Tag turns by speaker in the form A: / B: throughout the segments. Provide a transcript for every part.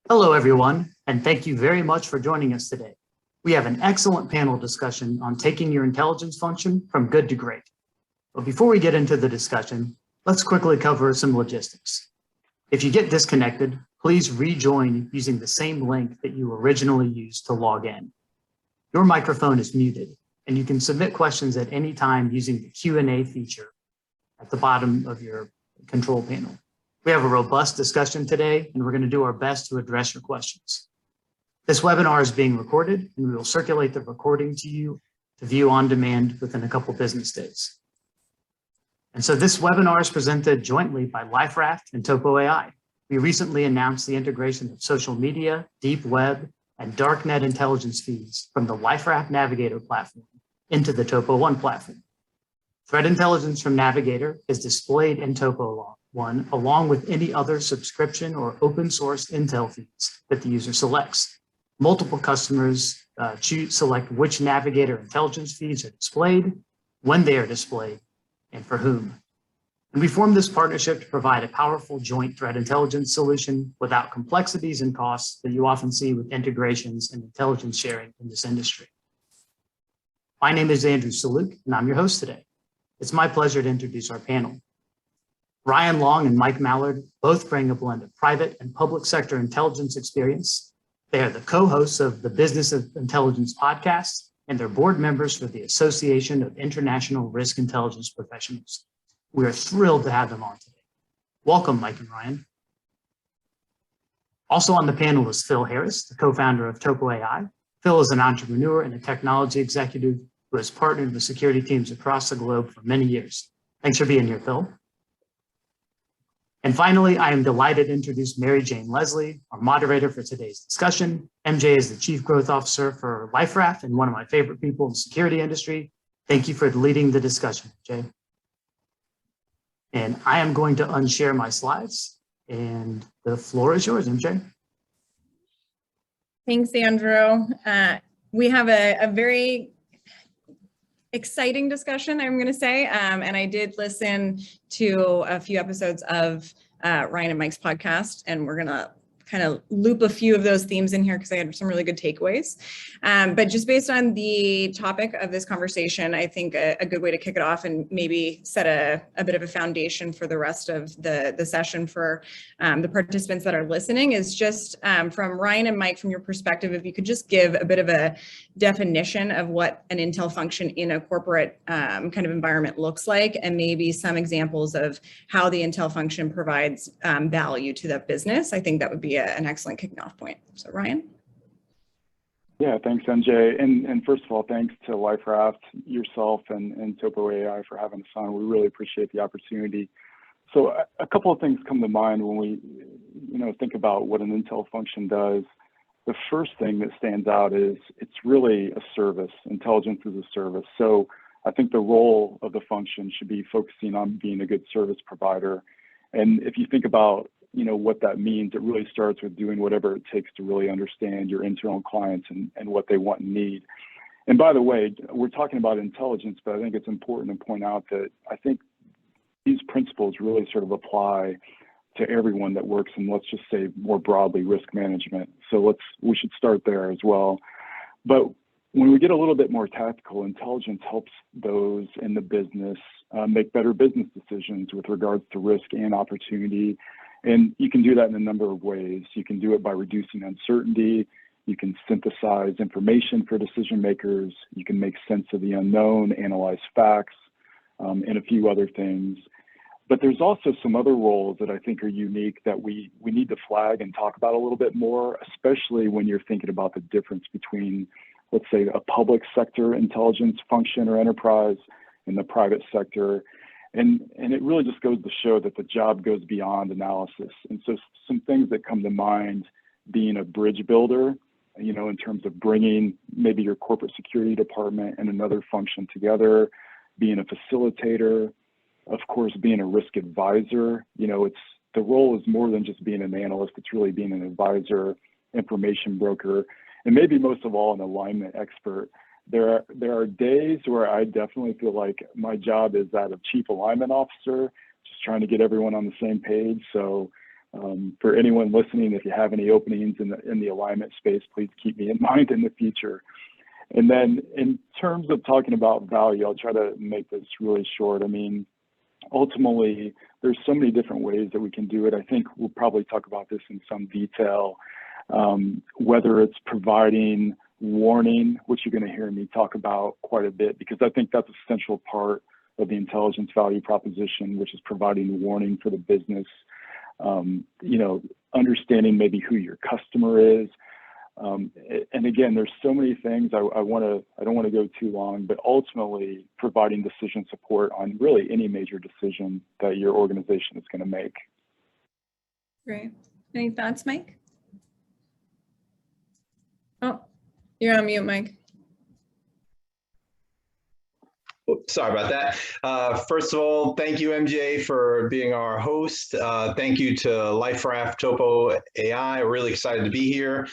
A: Hello, everyone, and thank you very much for joining us today. We have an excellent panel discussion on taking your intelligence function from good to great. But before we get into the discussion, let's quickly cover some logistics. If you get disconnected, please rejoin using the same link that you originally used to log in. Your microphone is muted, and you can submit questions at any time using the Q&A feature at the bottom of your control panel. We have a robust discussion today, and we're going to do our best to address your questions. This webinar is being recorded, and we will circulate the recording to you to view on demand within a couple business days. And so this webinar is presented jointly by LifeRaft and Topo AI. We recently announced the integration of social media, deep web, and darknet intelligence feeds from the LifeRaft Navigator platform into the Topo One platform. Threat intelligence from Navigator is displayed in Topo One along with any other subscription or open source intel feeds that the user selects. Multiple customers select which Navigator intelligence feeds are displayed, when they are displayed, and for whom. And we formed this partnership to provide a powerful joint threat intelligence solution without complexities and costs that you often see with integrations and intelligence sharing in this industry. My name is Andrew Saluk, and I'm your host today. It's my pleasure to introduce our panel. Ryan Long and Mike Mallard both bring a blend of private and public sector intelligence experience. They are the co-hosts of the Business of Intelligence podcast, and they're board members for the Association of International Risk Intelligence Professionals. We are thrilled to have them on today. Welcome, Mike and Ryan. Also on the panel is Phil Harris, the co-founder of Topo AI. Phil is an entrepreneur and a technology executive who has partnered with security teams across the globe for many years. Thanks for being here, Phil. And finally, I am delighted to introduce Mary Jane Leslie, our moderator for today's discussion. MJ is the Chief Growth Officer for LifeRaft and one of my favorite people in the security industry. Thank you for leading the discussion, MJ. And I am going to unshare my slides, and the floor is yours, MJ.
B: Thanks, Andrew. We have a very exciting discussion, I'm going to say, and I did listen to a few episodes of Ryan and Mike's podcast, and we're going to kind of loop a few of those themes in here because I had some really good takeaways. But just based on the topic of this conversation, I think a good way to kick it off and maybe set a bit of a foundation for the rest of the session for the participants that are listening is just from Ryan and Mike, from your perspective, if you could just give a bit of a definition of what an intel function in a corporate kind of environment looks like, and maybe some examples of how the intel function provides value to that business. I think that would be an excellent kicking off point. So Ryan?
C: Yeah, thanks, MJ. And first of all, thanks to LifeRaft, yourself, and Topo AI for having us on. We really appreciate the opportunity. So a couple of things come to mind when we think about what an intel function does. The first thing that stands out is it's really a service. Intelligence is a service. So I think the role of the function should be focusing on being a good service provider. And if you think about what that means, it really starts with doing whatever it takes to really understand your internal clients and what they want and need. And by the way, we're talking about intelligence, but I think it's important to point out that I think these principles really sort of apply to everyone that works in, let's just say more broadly, risk management. So we should start there as well. But when we get a little bit more tactical, intelligence helps those in the business make better business decisions with regards to risk and opportunity. And you can do that in a number of ways. You can do it by reducing uncertainty. You can synthesize information for decision makers. You can make sense of the unknown, analyze facts, and a few other things. But there's also some other roles that I think are unique that we need to flag and talk about a little bit more, especially when you're thinking about the difference between, let's say, a public sector intelligence function or enterprise and the private sector. And it really just goes to show that the job goes beyond analysis. And so some things that come to mind, being a bridge builder, in terms of bringing maybe your corporate security department and another function together, being a facilitator, of course, being a risk advisor. The role is more than just being an analyst. It's really being an advisor, information broker, and maybe most of all, an alignment expert. There are days where I definitely feel like my job is that of chief alignment officer, just trying to get everyone on the same page. So For anyone listening, if you have any openings in the alignment space, please keep me in mind in the future. And then in terms of talking about value, I'll try to make this really short. I mean, ultimately, there's so many different ways that we can do it. I think we'll probably talk about this in some detail, whether it's providing warning, which you're going to hear me talk about quite a bit, because I think that's a central part of the intelligence value proposition, which is providing warning for the business, understanding maybe who your customer is. And again, there's so many things I don't want to go too long, but ultimately providing decision support on really any major decision that your organization is going to make.
B: Great. Any thoughts, Mike? Oh, you're on mute, Mike.
D: Sorry about that. First of all, thank you, MJ, for being our host. Thank you to LifeRaft, Topo AI. Really excited to be here.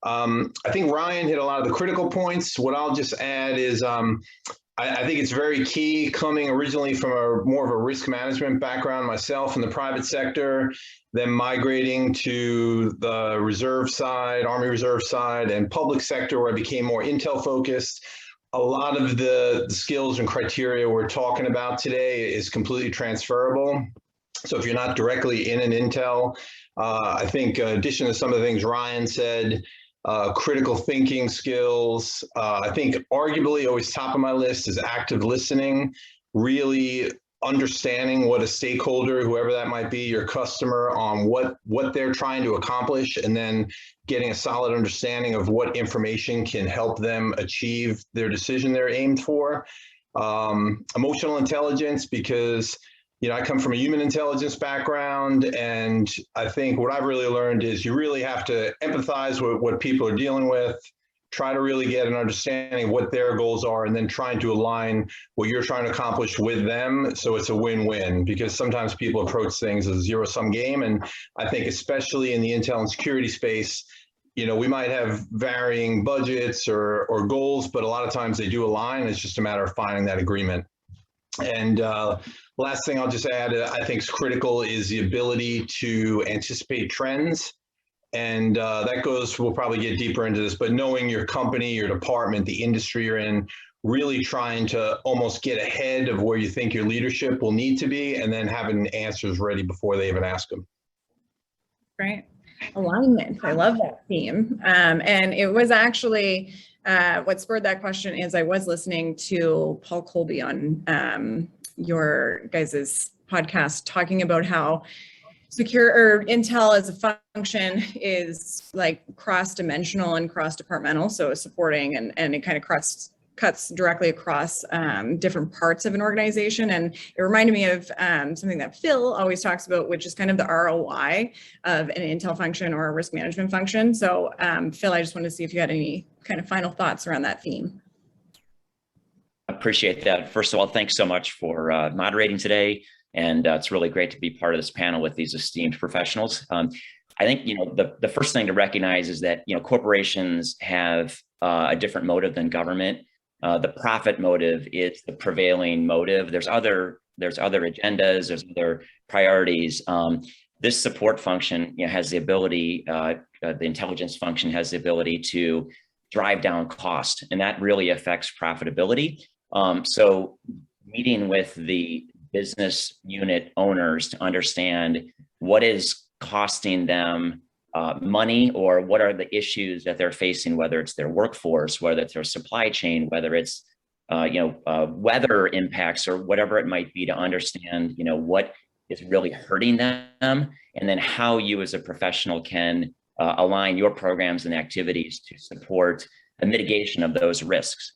D: I think Ryan hit a lot of the critical points. What I'll just add is I think it's very key, coming originally from more of a risk management background myself in the private sector, then migrating to the reserve side, Army Reserve side, and public sector, where I became more intel focused. A lot of the skills and criteria we're talking about today is completely transferable. So if you're not directly in an intel, I think in addition to some of the things Ryan said, critical thinking skills, I think arguably always top of my list is active listening, really understanding what a stakeholder, whoever that might be, your customer, on what they're trying to accomplish, and then getting a solid understanding of what information can help them achieve their decision they're aimed for. Emotional intelligence, because I come from a human intelligence background, and I think what I've really learned is you really have to empathize with what people are dealing with, try to really get an understanding of what their goals are, and then trying to align what you're trying to accomplish with them so it's a win-win, because sometimes people approach things as a zero-sum game. And I think especially in the intel and security space, we might have varying budgets or goals, but a lot of times they do align. It's just a matter of finding that agreement. And last thing I'll just add, I think is critical, is the ability to anticipate trends. And that goes, we'll probably get deeper into this, but knowing your company, your department, the industry you're in, really trying to almost get ahead of where you think your leadership will need to be, and then having answers ready before they even ask them.
B: Right. Alignment. I love that theme. And it was actually, what spurred that question is I was listening to Paul Colby on your guys's podcast, talking about how intel as a function is like cross-dimensional and cross-departmental, so supporting and it kind of cuts directly across different parts of an organization. And it reminded me of something that Phil always talks about, which is kind of the ROI of an intel function or a risk management function. So Phil, I just wanted to see if you had any kind of final thoughts around that theme.
E: Appreciate that. First of all, thanks so much for moderating today. And it's really great to be part of this panel with these esteemed professionals. I think, the first thing to recognize is that, corporations have a different motive than government. The profit motive is the prevailing motive. There's other agendas, there's other priorities. This support function has the ability, the intelligence function has the ability to drive down cost, and that really affects profitability. So meeting with the business unit owners to understand what is costing them money, or what are the issues that they're facing, whether it's their workforce, whether it's their supply chain, whether it's weather impacts or whatever it might be, to understand what is really hurting them, and then how you as a professional can align your programs and activities to support a mitigation of those risks.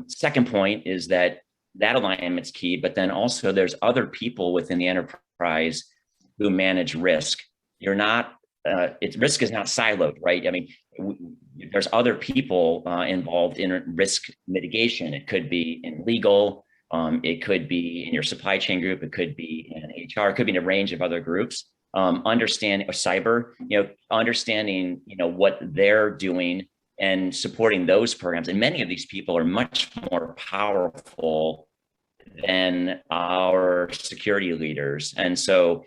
E: Second point is that alignment's key, but then also there's other people within the enterprise who manage risk. You're not, risk is not siloed, right? I mean, there's other people involved in risk mitigation. It could be in legal, it could be in your supply chain group, it could be in HR, it could be in a range of other groups. Understanding cyber, understanding, what they're doing and supporting those programs. And many of these people are much more powerful than our security leaders. And so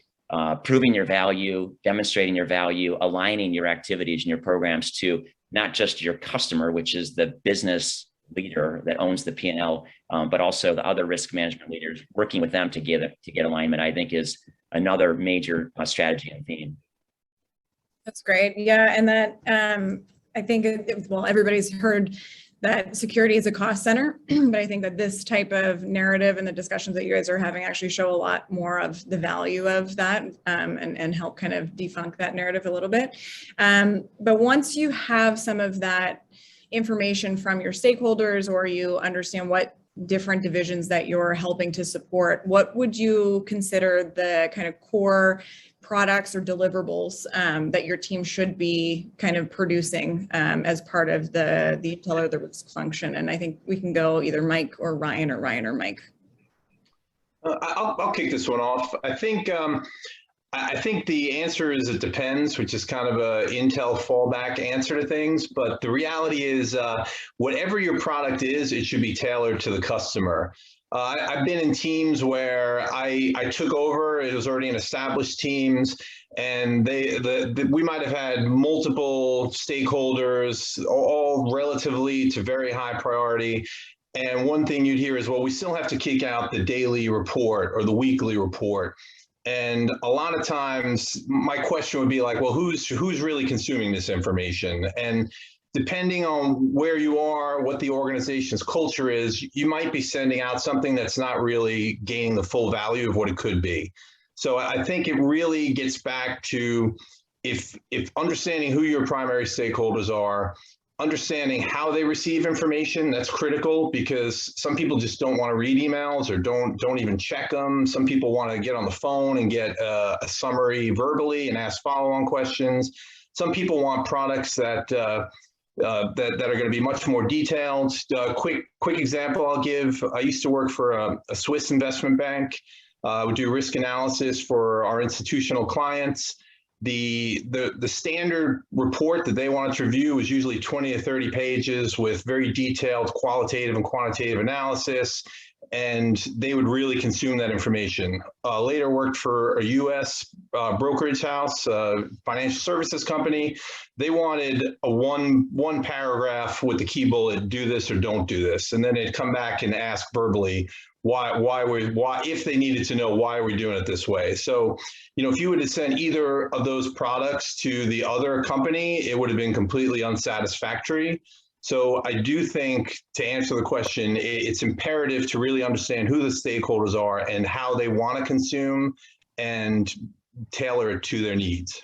E: proving your value, demonstrating your value, aligning your activities and your programs to not just your customer, which is the business leader that owns the P&L, but also the other risk management leaders, working with them to get alignment, I think is another major strategy and theme.
B: That's great. Yeah, and that I think, well, everybody's heard that security is a cost center, but I think that this type of narrative and the discussions that you guys are having actually show a lot more of the value of that, and help kind of debunk that narrative a little bit. But once you have some of that information from your stakeholders, or you understand what different divisions that you're helping to support, what would you consider the kind of core products or deliverables that your team should be kind of producing as part of the intel or the risk function? And I think we can go either Mike or Ryan, or Ryan or Mike.
D: I'll kick this one off. I think the answer is it depends, which is kind of a Intel fallback answer to things. But the reality is, whatever your product is, it should be tailored to the customer. I've been in teams where I took over, it was already in established teams, and we might have had multiple stakeholders, all relatively to very high priority. And one thing you'd hear is, well, we still have to kick out the daily report or the weekly report. And a lot of times my question would be like, well, who's really consuming this information? And depending on where you are, what the organization's culture is, you might be sending out something that's not really gaining the full value of what it could be. So I think it really gets back to if understanding who your primary stakeholders are, understanding how they receive information, that's critical, because some people just don't want to read emails or don't even check them. Some people want to get on the phone and get a summary verbally and ask follow-on questions. Some people want products that are going to be much more detailed. Quick example I'll give. I used to work for a Swiss investment bank. We do risk analysis for our institutional clients. The standard report that they wanted to review was usually 20 or 30 pages with very detailed qualitative and quantitative analysis, and they would really consume that information. Later worked for a US brokerage house, financial services company. They wanted a one paragraph with the key bullet, do this or don't do this. And then they'd come back and ask verbally why, if they needed to know why we're doing it this way. So, if you would have sent either of those products to the other company, it would have been completely unsatisfactory. So I do think, to answer the question, it's imperative to really understand who the stakeholders are and how they want to consume and tailor it to their needs.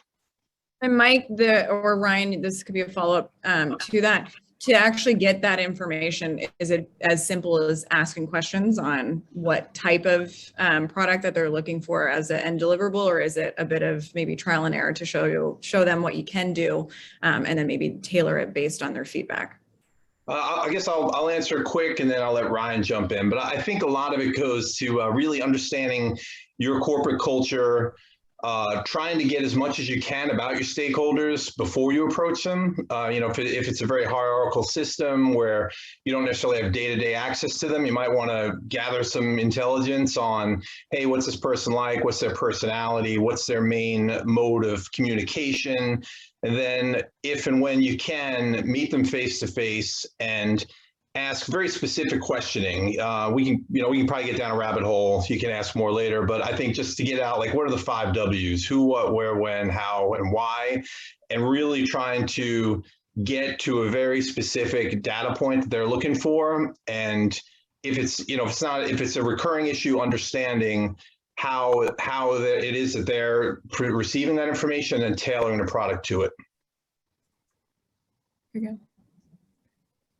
B: And Mike, or Ryan, this could be a follow-up to that. To actually get that information, is it as simple as asking questions on what type of product that they're looking for as an end deliverable, or is it a bit of maybe trial and error to show them what you can do, and then maybe tailor it based on their feedback?
D: I guess I'll answer quick, and then I'll let Ryan jump in. But I think a lot of it goes to really understanding your corporate culture, trying to get as much as you can about your stakeholders before you approach them. If it's a very hierarchical system where you don't necessarily have day-to-day access to them, you might want to gather some intelligence on, hey, what's this person like? What's their personality? What's their main mode of communication? And then if and when you can, meet them face to face and ask very specific questioning. We can probably get down a rabbit hole. You can ask more later, but I think just to get out, like, what are the 5 W's? Who, what, where, when, how, and why? And really trying to get to a very specific data point that they're looking for. And if it's a recurring issue, understanding how it is that they're receiving that information and tailoring the product to it.
B: Very good.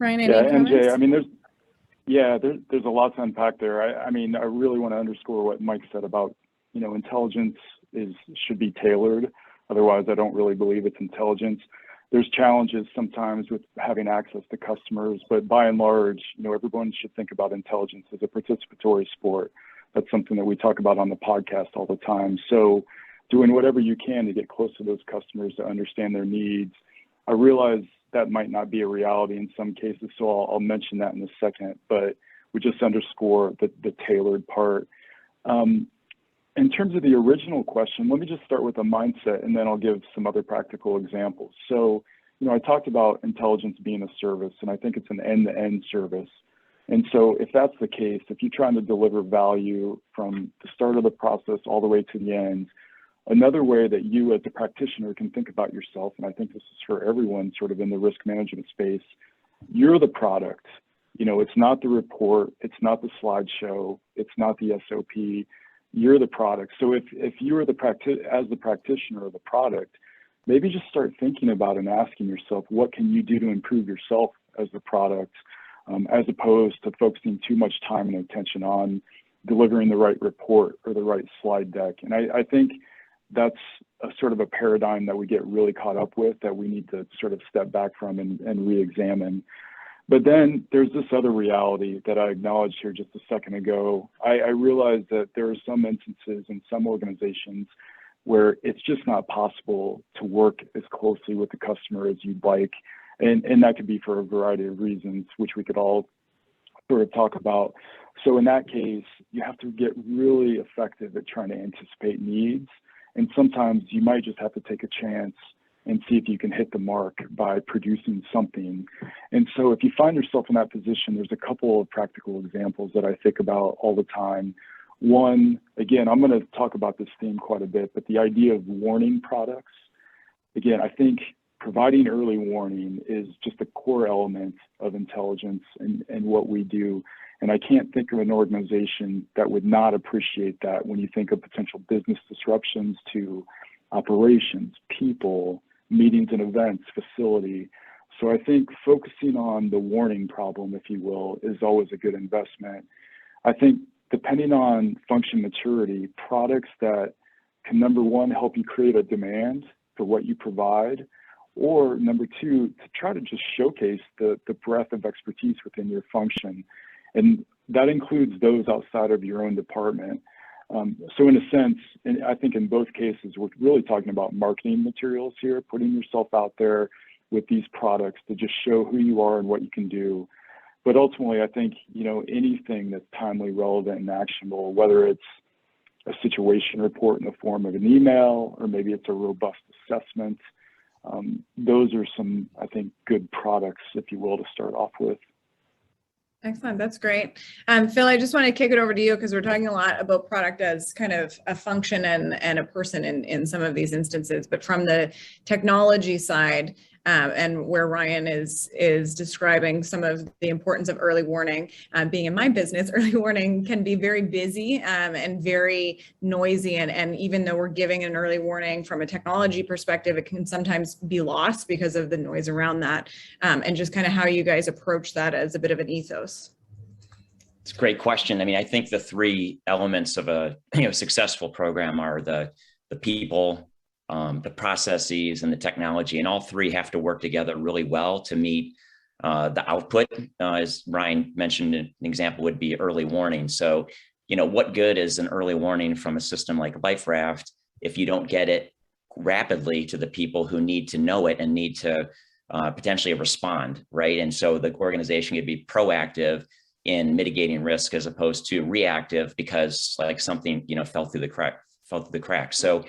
B: Ryan, any
C: comments? MJ, there's a lot to unpack there. I really want to underscore what Mike said about, intelligence should be tailored. Otherwise, I don't really believe it's intelligence. There's challenges sometimes with having access to customers, but by and large, everyone should think about intelligence as a participatory sport. That's something that we talk about on the podcast all the time. So doing whatever you can to get close to those customers to understand their needs. I realize that might not be a reality in some cases, so I'll mention that in a second, but we just underscore the tailored part. in terms of the original question, let me just start with a mindset, and then I'll give some other practical examples. So, I talked about intelligence being a service, and I think it's an end-to-end service. And so if that's the case, if you're trying to deliver value from the start of the process all the way to the end, another way that you as a practitioner can think about yourself, and I think this is for everyone sort of in the risk management space, you're the product. It's not the report, it's not the slideshow, it's not the SOP, you're the product. So if you are as the practitioner of the product, maybe just start thinking about and asking yourself, what can you do to improve yourself as the product, as opposed to focusing too much time and attention on delivering the right report or the right slide deck. And I think that's a sort of a paradigm that we get really caught up with that we need to sort of step back from and re-examine. But then there's this other reality that I acknowledged here just a second ago. I realize that there are some instances in some organizations where it's just not possible to work as closely with the customer as you'd like. And that could be for a variety of reasons, which we could all sort of talk about. So in that case, you have to get really effective at trying to anticipate needs. And sometimes you might just have to take a chance and see if you can hit the mark by producing something. And so if you find yourself in that position, there's a couple of practical examples that I think about all the time. One, again, I'm going to talk about this theme quite a bit, but the idea of warning products. Again, I think providing early warning is just a core element of intelligence and what we do. And I can't think of an organization that would not appreciate that when you think of potential business disruptions to operations, people, meetings and events, facility. So I think focusing on the warning problem, if you will, is always a good investment. I think depending on function maturity, products that can, number one, help you create a demand for what you provide, or number two, to try to just showcase the breadth of expertise within your function. And that includes those outside of your own department. So in a sense, and I think in both cases, we're really talking about marketing materials here, putting yourself out there with these products to just show who you are and what you can do. But ultimately, I think, anything that's timely, relevant, and actionable, whether it's a situation report in the form of an email, or maybe it's a robust assessment, those are some, I think, good products, if you will, to start off with.
B: Excellent. That's great. Phil, I just want to kick it over to you because we're talking a lot about product as kind of a function and a person in some of these instances. But from the technology side, and where Ryan is describing some of the importance of early warning, being in my business, early warning can be very busy and very noisy. And even though we're giving an early warning from a technology perspective, it can sometimes be lost because of the noise around that. And just kind of how you guys approach that as a bit of an ethos.
E: It's a great question. I mean, I think the three elements of a successful program are the people, the processes, and the technology, and all three have to work together really well to meet the output. As Ryan mentioned, an example would be early warning. So, what good is an early warning from a system like LifeRaft if you don't get it rapidly to the people who need to know it and need to potentially respond, right? And so the organization could be proactive in mitigating risk as opposed to reactive because like something fell through the crack. So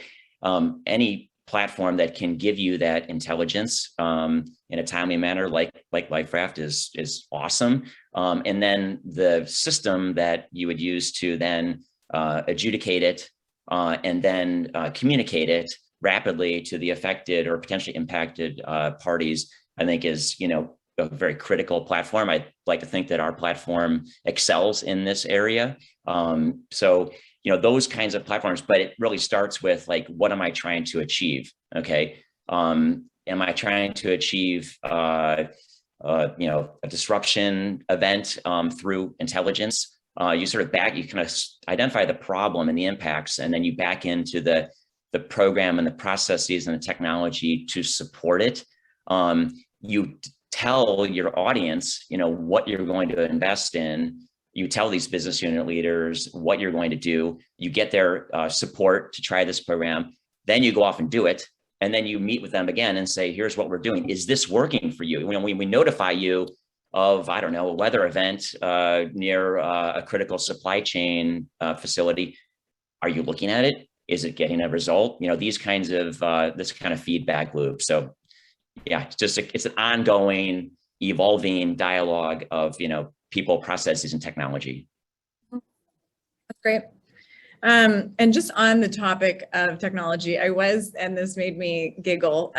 E: any platform that can give you that intelligence in a timely manner, like LifeRaft, is awesome. And then the system that you would use to then adjudicate it and then communicate it rapidly to the affected or potentially impacted parties, I think is a very critical platform. I'd like to think that our platform excels in this area. So those kinds of platforms, but it really starts with like, what am I trying to achieve? Okay. Am I trying to achieve, a disruption event through intelligence? You kind of identify the problem and the impacts, and then you back into the program and the processes and the technology to support it. You tell your audience, what you're going to invest in. You tell these business unit leaders what you're going to do. You get their support to try this program. Then you go off and do it. And then you meet with them again and say, here's what we're doing. Is this working for you? When we notify you of, I don't know, a weather event near a critical supply chain facility, Are you looking at it? Is it getting a result? These kinds of this kind of feedback loop. So yeah, it's an ongoing, evolving dialogue of people, processes, and technology.
B: That's great. And just on the topic of technology, and this made me giggle,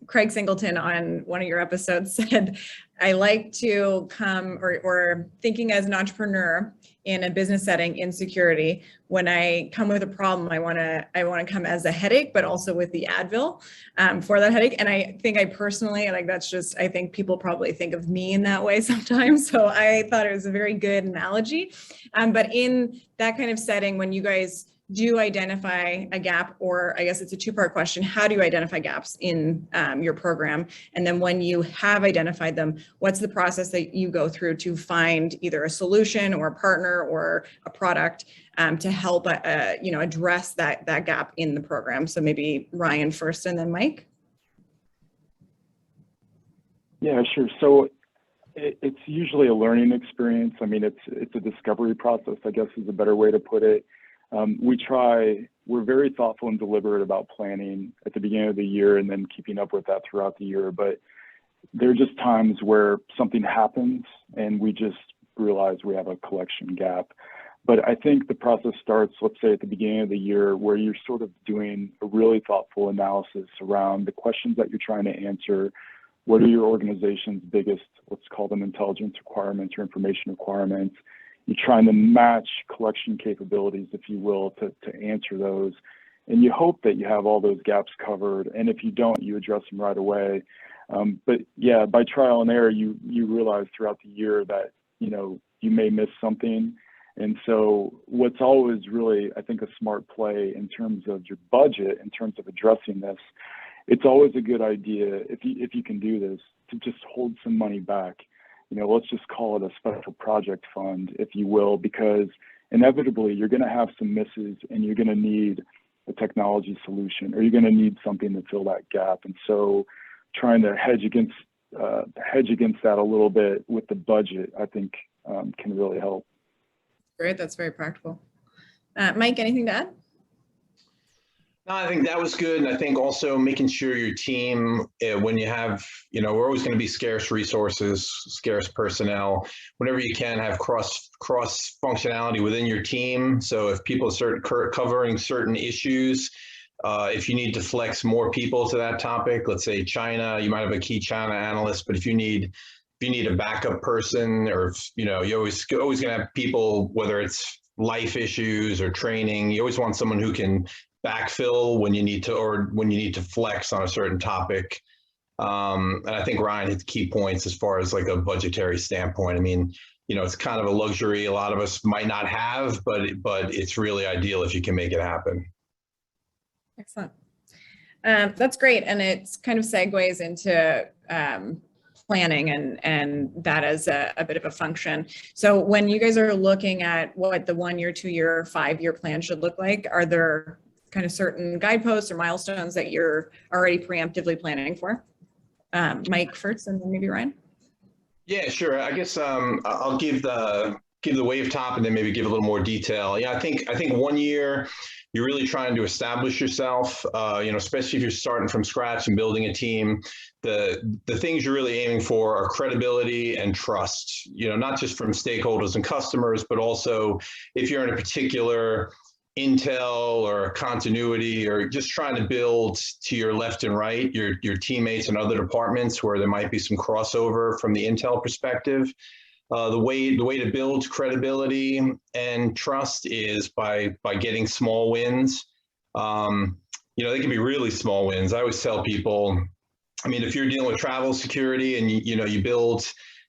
B: Craig Singleton on one of your episodes said, I like to come or thinking as an entrepreneur in a business setting in security, when I come with a problem, I want to come as a headache, but also with the Advil for that headache. And I think I personally, I think people probably think of me in that way sometimes. So I thought it was a very good analogy. But in that kind of setting, when you guys do identify a gap, or I guess it's a two-part question, how do you identify gaps in your program? And then when you have identified them, what's the process that you go through to find either a solution or a partner or a product to help address that gap in the program? So maybe Ryan first and then Mike.
C: Yeah, sure. So it's usually a learning experience. I mean, it's a discovery process, I guess is a better way to put it. We're very thoughtful and deliberate about planning at the beginning of the year and then keeping up with that throughout the year. But there are just times where something happens and we just realize we have a collection gap. But I think the process starts, let's say, at the beginning of the year, where you're sort of doing a really thoughtful analysis around the questions that you're trying to answer. What are your organization's biggest, let's call them intelligence requirements or information requirements? You're trying to match collection capabilities, if you will, to answer those. And you hope that you have all those gaps covered. And if you don't, you address them right away. But yeah, by trial and error, you realize throughout the year that, you may miss something. And so what's always really, I think, a smart play in terms of your budget, in terms of addressing this, it's always a good idea, if you can do this, to just hold some money back. Let's just call it a special project fund, if you will, because inevitably you're going to have some misses and you're going to need a technology solution, or you're going to need something to fill that gap. And so trying to hedge against that a little bit with the budget, I think can really help.
B: Great, that's very practical. Mike, anything to add?
D: No, I think that was good. And I think also making sure your team, when you have, we're always going to be scarce resources, scarce personnel, whenever you can have cross functionality within your team. So if people are covering certain issues, if you need to flex more people to that topic, let's say China, you might have a key China analyst, but if you need a backup person, or, you're always going to have people, whether it's life issues or training, you always want someone who can backfill when you need to, or when you need to flex on a certain topic. And I think Ryan hit the key points as far as like a budgetary standpoint. I mean, it's kind of a luxury a lot of us might not have, but it's really ideal if you can make it happen.
B: Excellent. That's great. And it kind of segues into planning and that as a bit of a function. So when you guys are looking at what the 1 year, 2 year, 5 year plan should look like, are there kind of certain guideposts or milestones that you're already preemptively planning for? Mike first, and then maybe Ryan.
D: Yeah, sure. I guess I'll give the wave top and then maybe give a little more detail. Yeah, I think 1 year, you're really trying to establish yourself, especially if you're starting from scratch and building a team. The things you're really aiming for are credibility and trust, not just from stakeholders and customers, but also if you're in a particular intel or continuity, or just trying to build to your left and right, your teammates in other departments where there might be some crossover from the intel perspective. The way to build credibility and trust is by getting small wins. They can be really small wins. I always tell people, I mean, if you're dealing with travel security and you build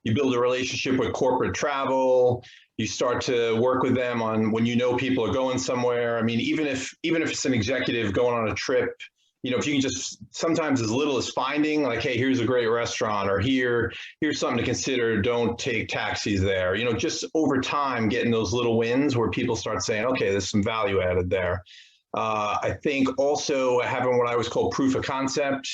D: a relationship with corporate travel, you start to work with them on when people are going somewhere. I mean, even if it's an executive going on a trip, if you can just sometimes as little as finding like, hey, here's a great restaurant, or here's something to consider, don't take taxis there. Just over time, getting those little wins where people start saying, okay, there's some value added there. I think also having what I always call proof of concept,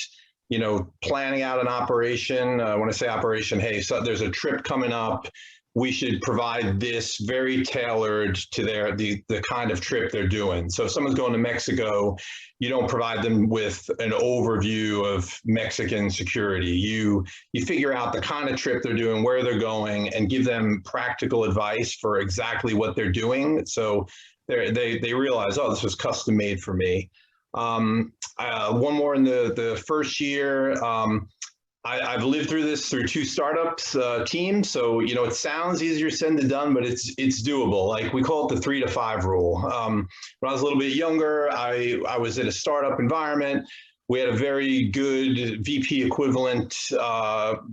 D: planning out an operation. When I say operation, hey, so there's a trip coming up. we should provide this very tailored to the kind of trip they're doing. So if someone's going to Mexico, you don't provide them with an overview of Mexican security. You figure out the kind of trip they're doing, where they're going, and give them practical advice for exactly what they're doing. So they realize, oh, this was custom made for me. One more in the first year. I've lived through this through 2 startups teams. So, it sounds easier said than done, but it's doable. Like we call it the 3 to 5 rule. When I was a little bit younger, I was in a startup environment. We had a very good VP equivalent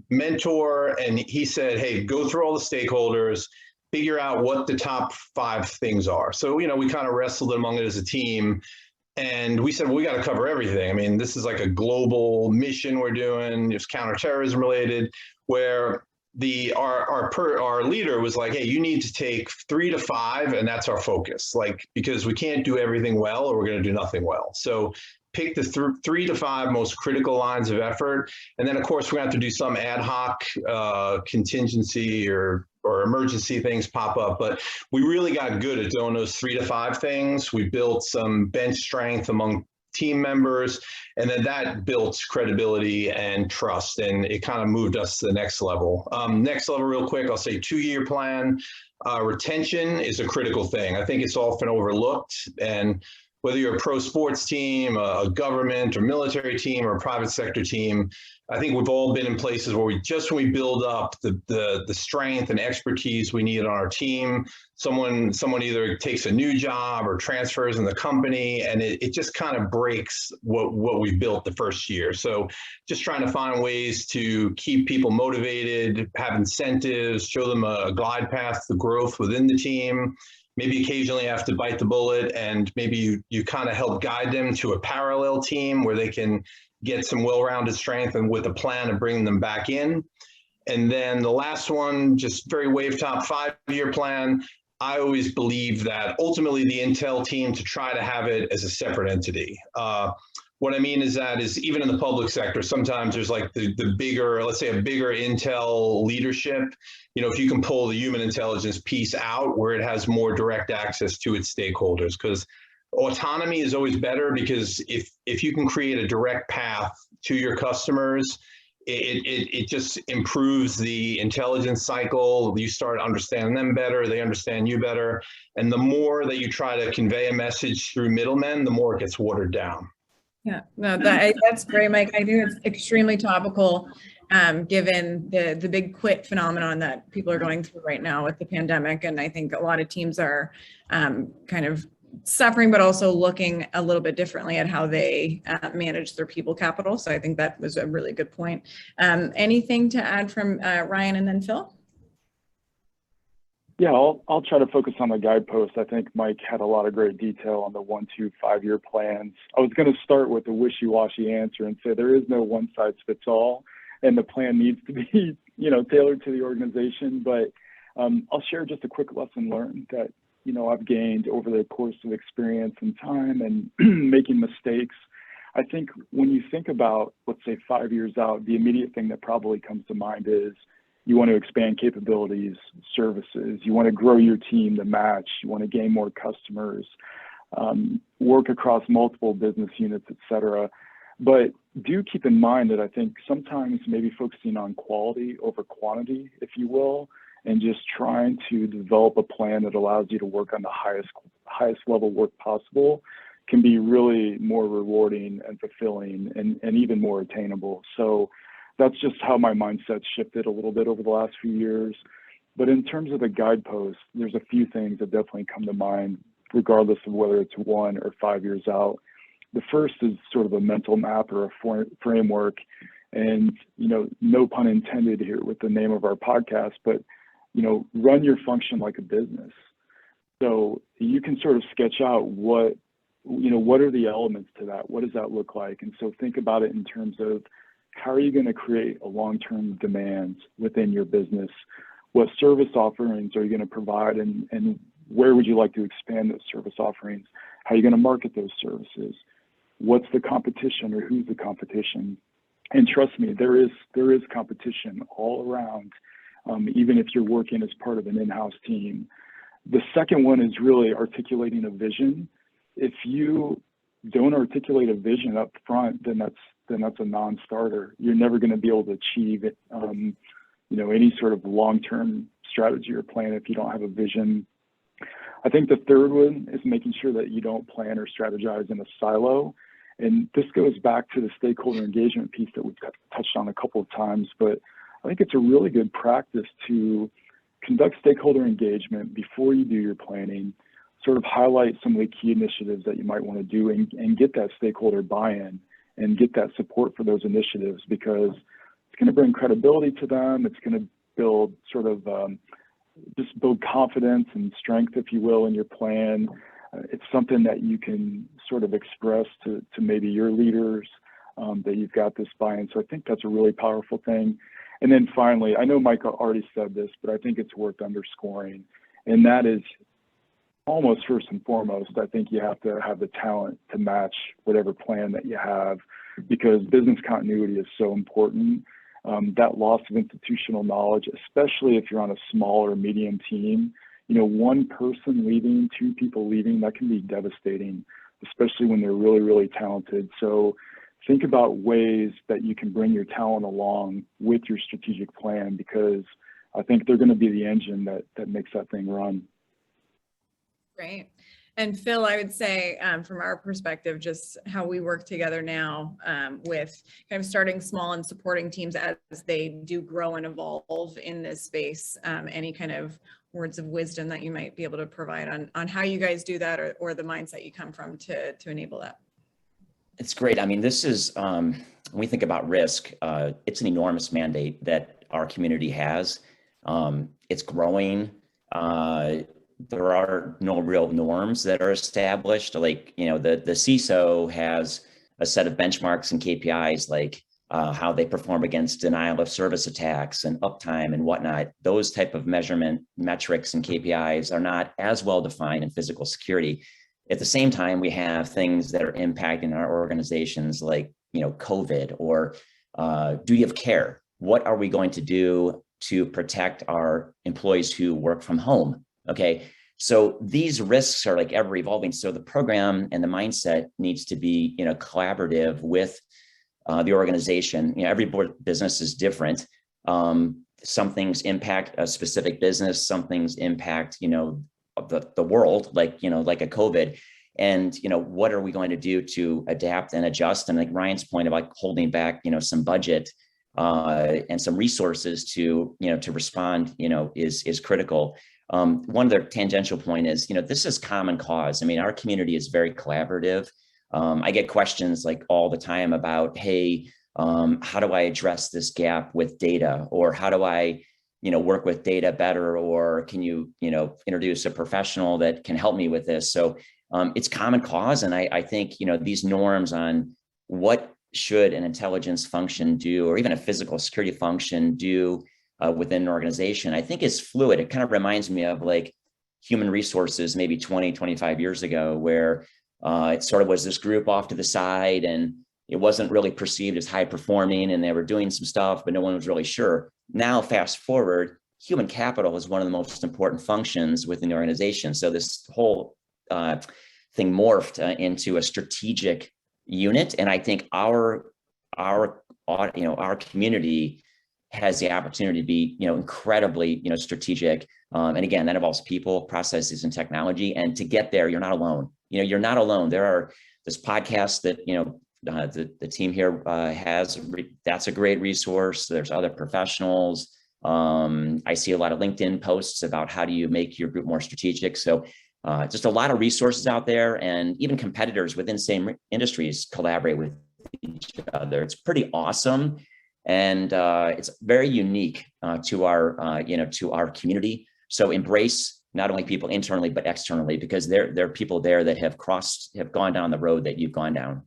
D: mentor, and he said, hey, go through all the stakeholders, figure out what the top 5 things are. So, we kind of wrestled among it as a team. And we said, well, we got to cover everything. I mean, this is like a global mission we're doing. It's counterterrorism related, where our leader was like, hey, you need to take 3 to 5, and that's our focus. Like, because we can't do everything well, or we're going to do nothing well. So pick the 3 to 5 most critical lines of effort. And then, of course, we're going to have to do some ad hoc contingency or emergency things pop up. But we really got good at doing those 3 to 5 things. We built some bench strength among team members, and then that built credibility and trust, and it kind of moved us to the next level. Next level real quick, I'll say 2-year plan. Retention is a critical thing. I think it's often overlooked, and whether you're a pro sports team, a government or military team, or a private sector team, I think we've all been in places where when we build up the strength and expertise we need on our team, someone either takes a new job or transfers in the company, and it just kind of breaks what we built the first year. So just trying to find ways to keep people motivated, have incentives, show them a glide path to growth within the team. Maybe occasionally you have to bite the bullet, and maybe you kind of help guide them to a parallel team where they can get some well-rounded strength and with a plan of bringing them back in. And then the last one, just very wave top 5-year plan. I always believe that ultimately the Intel team to try to have it as a separate entity. What I mean is even in the public sector, sometimes there's like the bigger, let's say a bigger Intel leadership, if you can pull the human intelligence piece out where it has more direct access to its stakeholders, because autonomy is always better, because if you can create a direct path to your customers, it just improves the intelligence cycle. You start understanding them better, they understand you better. And the more that you try to convey a message through middlemen, the more it gets watered down.
B: Yeah, no, that's great, Mike. I think it's extremely topical, given the big quit phenomenon that people are going through right now with the pandemic. And I think a lot of teams are kind of suffering, but also looking a little bit differently at how they manage their people capital. So I think that was a really good point. Anything to add from Ryan and then Phil?
C: Yeah, I'll try to focus on the guidepost. I think Mike had a lot of great detail on the 1, 2, 5-year plans. I was going to start with a wishy-washy answer and say there is no one size fits all, and the plan needs to be, tailored to the organization. But I'll share just a quick lesson learned that, I've gained over the course of experience and time and making mistakes. I think when you think about, let's say, 5 years out, the immediate thing that probably comes to mind is you want to expand capabilities, services, you want to grow your team to match, you want to gain more customers, work across multiple business units, et cetera. But do keep in mind that I think sometimes maybe focusing on quality over quantity, if you will, and just trying to develop a plan that allows you to work on the highest level work possible can be really more rewarding and fulfilling and even more attainable. So that's just how my mindset shifted a little bit over the last few years. But in terms of the guideposts, there's a few things that definitely come to mind, regardless of whether it's 1 or 5 years out. The first is sort of a mental map or a framework. And, no pun intended here with the name of our podcast, but, run your function like a business. So you can sort of sketch out what are the elements to that? What does that look like? And so think about it in terms of how are you going to create a long-term demand within your business? What service offerings are you going to provide, and where would you like to expand those service offerings? How are you going to market those services? What's the competition, or who's the competition? And trust me, there is competition all around. even if you're working as part of an in-house team. The second one is really articulating a vision. If you don't articulate a vision up front, then that's a non-starter. You're never going to be able to achieve it, any sort of long-term strategy or plan if you don't have a vision. I think the third one is making sure that you don't plan or strategize in a silo. And this goes back to the stakeholder engagement piece that we've touched on a couple of times, but I think it's a really good practice to conduct stakeholder engagement before you do your planning, sort of highlight some of the key initiatives that you might want to do and get that stakeholder buy-in and get that support for those initiatives, because it's going to bring credibility to them. It's going to build sort of just build confidence and strength, if you will, in your plan. It's something that you can sort of express to maybe your leaders that you've got this buy-in. So I think that's a really powerful thing. And then finally, I know Mike already said this, but I think it's worth underscoring, and that is almost first and foremost, I think you have to have the talent to match whatever plan that you have, because business continuity is so important. That loss of institutional knowledge, especially if you're on a small or medium team, one person leaving, two people leaving, that can be devastating, especially when they're really, really talented. So think about ways that you can bring your talent along with your strategic plan, because I think they're going to be the engine that makes that thing run.
B: Great. And Phil, I would say from our perspective, just how we work together now with kind of starting small and supporting teams as they do grow and evolve in this space, any kind of words of wisdom that you might be able to provide on how you guys do that, or the mindset you come from to enable that.
E: It's great. I mean, this is, when we think about risk, it's an enormous mandate that our community has. It's growing. There are no real norms that are established. Like, the CISO has a set of benchmarks and KPIs, like how they perform against denial of service attacks and uptime and whatnot. Those type of measurement metrics and KPIs are not as well defined in physical security. At the same time, we have things that are impacting our organizations, like, COVID or duty of care. What are we going to do to protect our employees who work from home? Okay, so these risks are like ever evolving. So the program and the mindset needs to be, collaborative with the organization. Every business is different. Some things impact a specific business. Some things impact, the world, like a COVID. And, what are we going to do to adapt and adjust? And like Ryan's point about holding back, some budget and some resources to respond, is critical. One other tangential point is, this is common cause. I mean, our community is very collaborative. I get questions like all the time about, hey, how do I address this gap with data? Or how do I, work with data better? Or can you, introduce a professional that can help me with this? So it's common cause. And I think, these norms on what should an intelligence function do, or even a physical security function do within an organization, I think is fluid. It kind of reminds me of like human resources, maybe 20, 25 years ago, where it sort of was this group off to the side and it wasn't really perceived as high performing, and they were doing some stuff, but no one was really sure. Now, fast forward, human capital is one of the most important functions within the organization. So this whole thing morphed into a strategic unit. And I think our community has the opportunity to be, incredibly, strategic. And again, that involves people, processes, and technology. And to get there, you're not alone. You're not alone. There are this podcast that, the team here has. That's a great resource. There's other professionals. I see a lot of LinkedIn posts about how do you make your group more strategic. So just a lot of resources out there, and even competitors within same industries collaborate with each other. It's pretty awesome. And it's very unique to our community. So embrace not only people internally, but externally, because there are people there that have gone down the road that you've gone down.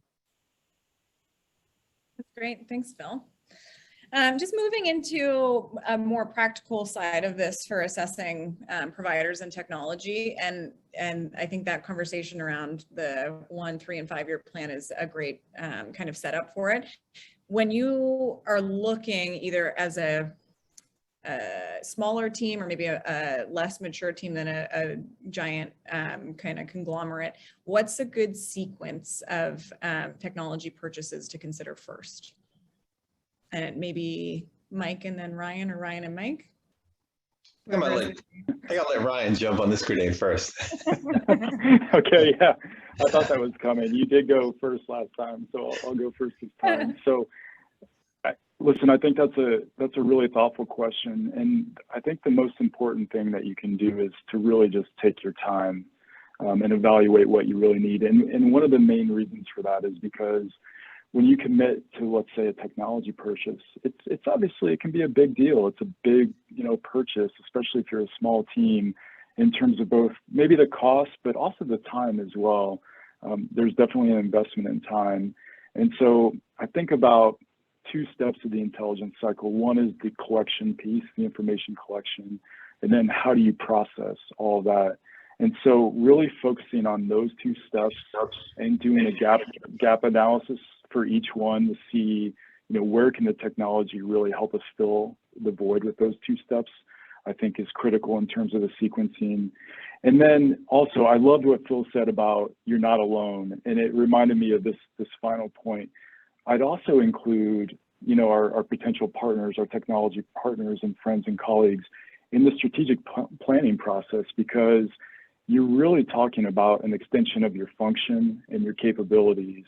B: That's great. Thanks, Phil. Just moving into a more practical side of this for assessing providers and technology. And I think that conversation around the 1, 3, and 5 year plan is a great kind of setup for it. When you are looking either as a smaller team or maybe a less mature team than a giant kind of conglomerate, what's a good sequence of technology purchases to consider first? And maybe Mike and then Ryan, or Ryan and Mike?
D: I gotta let Ryan jump on this grenade first.
C: Okay, yeah, I thought that was coming. You did go first last time, so I'll go first this time. So, listen, I think that's a really thoughtful question, and I think the most important thing that you can do is to really just take your time and evaluate what you really need. And one of the main reasons for that is because when you commit to, let's say, a technology purchase, it's obviously, it can be a big deal. It's a big, purchase, especially if you're a small team, in terms of both maybe the cost, but also the time as well. There's definitely an investment in time. And so I think about two steps of the intelligence cycle. One is the collection piece, the information collection, and then how do you process all of that? And so really focusing on those two steps and doing a gap analysis for each one to see, where can the technology really help us fill the void with those two steps, I think is critical in terms of the sequencing. And then also, I loved what Phil said about you're not alone. And it reminded me of this final point. I'd also include, our potential partners, our technology partners and friends and colleagues in the strategic planning process, because you're really talking about an extension of your function and your capabilities.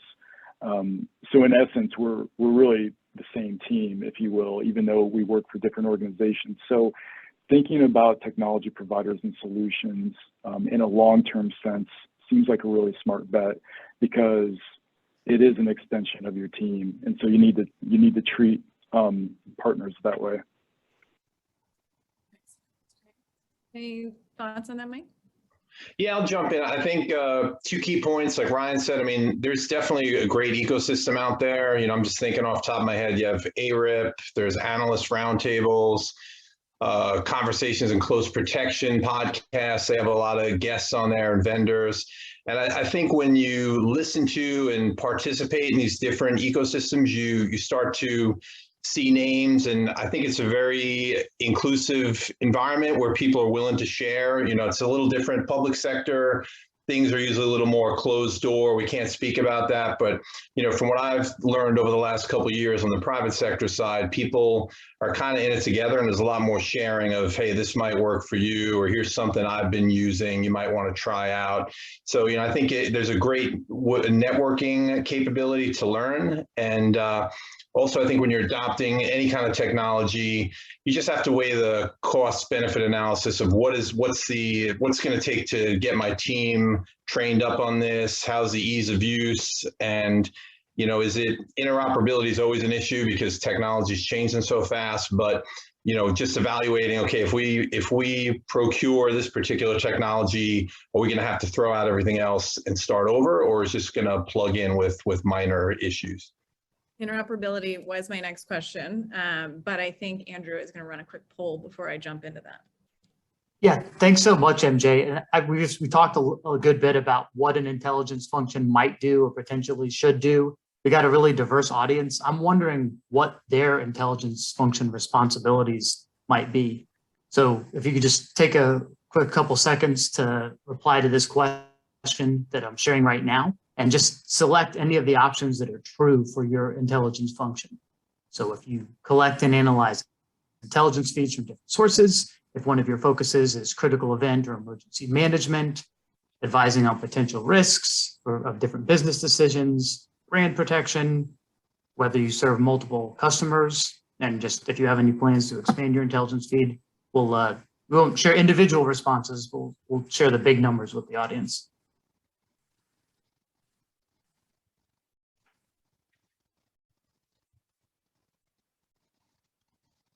C: So in essence, we're really the same team, if you will, even though we work for different organizations. So thinking about technology providers and solutions in a long-term sense seems like a really smart bet, because it is an extension of your team. And so you need to treat partners that way.
B: Any thoughts on that, Mike?
D: Yeah, I'll jump in. I think two key points, like Ryan said, there's definitely a great ecosystem out there. I'm just thinking off the top of my head, you have ARIP, there's analyst roundtables, conversations and close protection podcasts. They have a lot of guests on there and vendors. And I think when you listen to and participate in these different ecosystems, you start to see names, and I think it's a very inclusive environment where people are willing to share. It's a little different. Public sector, things are usually a little more closed door. We can't speak about that. But, from what I've learned over the last couple of years on the private sector side, people are kind of in it together, and there's a lot more sharing of, hey, this might work for you, or here's something I've been using you might want to try out. So, I think there's a great networking capability to learn. And also, I think when you're adopting any kind of technology, you just have to weigh the cost benefit analysis of what's going to take to get my team trained up on this? How's the ease of use? And, interoperability is always an issue because technology is changing so fast, but, just evaluating, okay, if we procure this particular technology, are we going to have to throw out everything else and start over, or is this going to plug in with minor issues?
B: Interoperability was my next question, but I think Andrew is going to run a quick poll before I jump into that.
A: Yeah, thanks so much, MJ. And we talked a good bit about what an intelligence function might do or potentially should do. We got a really diverse audience. I'm wondering what their intelligence function responsibilities might be. So if you could just take a quick couple seconds to reply to this question that I'm sharing right now, and just select any of the options that are true for your intelligence function. So if you collect and analyze intelligence feeds from different sources, if one of your focuses is critical event or emergency management, advising on potential risks of different business decisions, brand protection, whether you serve multiple customers, and just if you have any plans to expand your intelligence feed, we won't share individual responses, we'll share the big numbers with the audience.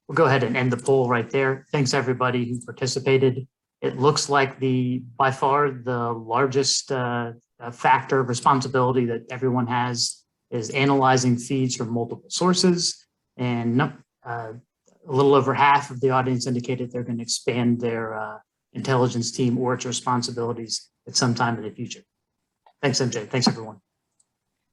A: We'll go ahead and end the poll right there. Thanks everybody who participated. It looks like by far the largest factor of responsibility that everyone has is analyzing feeds from multiple sources. And a little over half of the audience indicated they're going to expand their intelligence team or its responsibilities at some time in the future. Thanks, MJ. Thanks, everyone.